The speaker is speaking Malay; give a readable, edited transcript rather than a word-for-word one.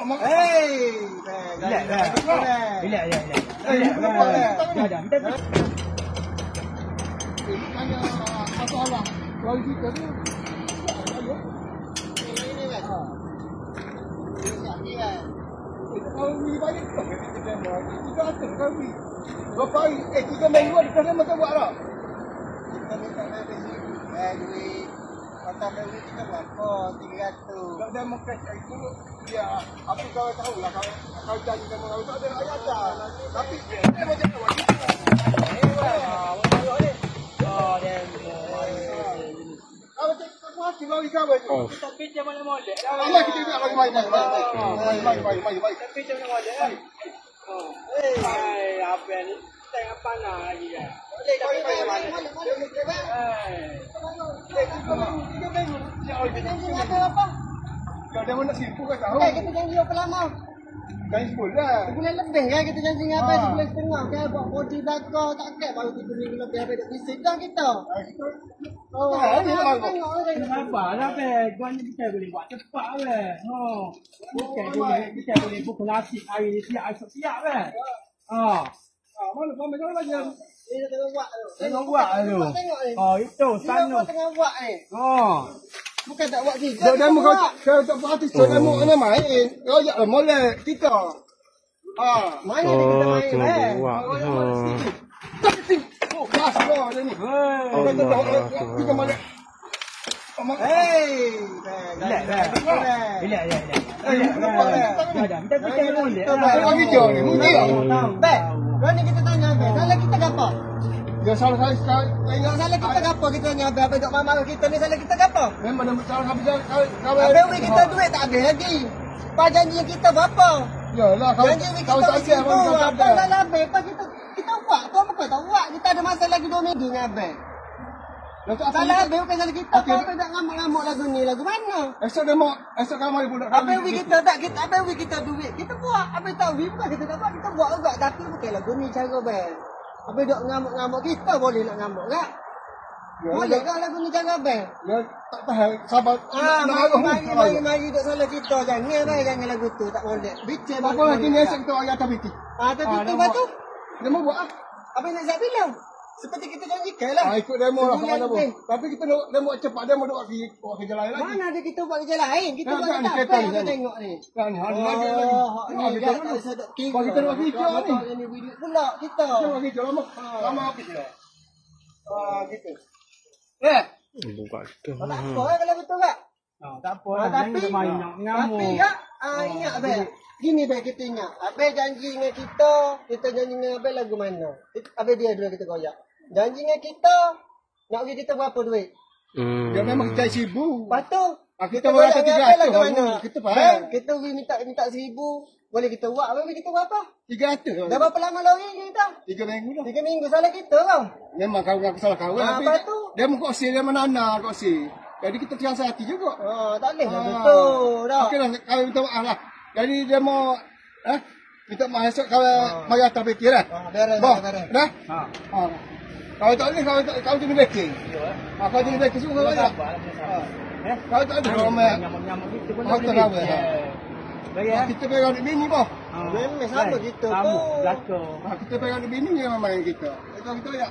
Hei, relax lah. Relax. Tanya masalah kalau kita tu ini kan. Ini kan. Kalau ni balik tak kita demo. Kita atur kami. Berapa hari? 3 minggu kita sama tak buat dah. Kita minta duit. Kata duit kita berapa? 300. Tak ada makan itu dia apa kau tahu lah kau janji sama kau tak ada ayat dah. Tapi dia macam tu. Tapi dia mana molek lah. Allah kita nak mai. Tapi dia mana molek lah. Apa ni? Tengah panas lagi kan. Kau dah nak sibuk kau tahu. Kita janji berapa lama? Dah sebut lah. Sebulan lebih kan kita janji ngapai sebulan setengah kan buat body belakang tak kek baru 3 minggu lebih habis dah visit dah kita. Oh, Sabarlah be, kau ni kita boleh buat cepat be. Kita boleh pukul nasi hari ni siap be. Mana macam lagi? Ini tengah buat tu. Tengok buat tu. Tengok ni. Itu sana. Tengah buat ni. Bukan tak buat kita. Dah demo kau tak buat artis demo ana main. Royak lah molek kita. Mana ada kita main kan? Oh, kelas kau ada ni. Kita molek. Hei, Relax. Kita boleh. Kau video ni, mungkin. Bek, kau ni kita tanya Bek, salah kita gapo? Ya salah saya Yang salah kita gapo kita tanya Bek, apa dok mama kita ni salah kita gapo? memang dah salah kau Habis kita duit tak habis lagi. Pak janji kita berapa? yalah kau Janji kita tak siap kau tak apa ada. salah Bek, apa kita buat tu apa kau tak buat? Kita ada masa lagi 2 minggu dengan Bek. Salah Bek bukan salah kita. Kau tak ngamuk-ngamuk lagu ni, lagu mana? Esok kau mari pula. Apa yang kita tak kita apa yang kita duit kita buat apa tahu bukan kita tak buat kita buat juga tapi bukan lagu ni cara band apa dok ngamuk-ngamuk kita boleh nak ngamuk tak boleh tak lagu ni cara band Ya tak tahan sabar. mari dok salah kita jangan lagu tu tak boleh bincang Apa lagi ni esok kita ayat tapi. tapi tu batu Dia mau buat apa yang nak saya bilang seperti kita janjikan lah ikut demo lah Sebulan sama demo. lebih. Tapi kita demo cepat demo buat kerja lain lagi. mana ada kita buat kerja lain kita Kan, buat kan, kerja kereta apa ni, kita kan. tengok ni Kan hari lagi lagi. ni Kita tak sedap kira. Bagi kita buat video ni. Ini video pula kita. Buat kerja lama kita. Gitu. Buka tu. Tak apa kalau betul tak? Tak apa. Tapi kak ingat Abel. Gini Abel kita ingat. Abel janji dengan kita janji dengan Abel lagu mana? Abel dia dulu kita koyak. Janji dengan kita nak bagi kita berapa duit? Dia memang kita sibuk. Lepas tu Kita berapa 300 lagu mana? kita faham. Kita minta 1,000. Boleh kita buat. Abel kita berapa? 300. Dah berapa lama lori kita? 3 minggu dah. 3 minggu salah kita kau. Memang kau ngaku salah kau tapi apa tu? dia mau kongsi dia menana kongsi. Jadi kita terasa hati juga. Tak boleh lah betul. Dah. Okeylah kalau minta maaf lah. Jadi dia mau minta maaf esok kalau mari atas fikir lah. Beres. Dah? Kalau tak boleh kau jenis backing. Kau jenis backing semua kau tak. Kalau tak ada komen. Nyamuk kita pun Kau tak tahu ya. Bagi Kita pegang di bini boh. Memang sama kita Sama tu. belakang. Kita pegang di bini memang main kita. Itu kita ya.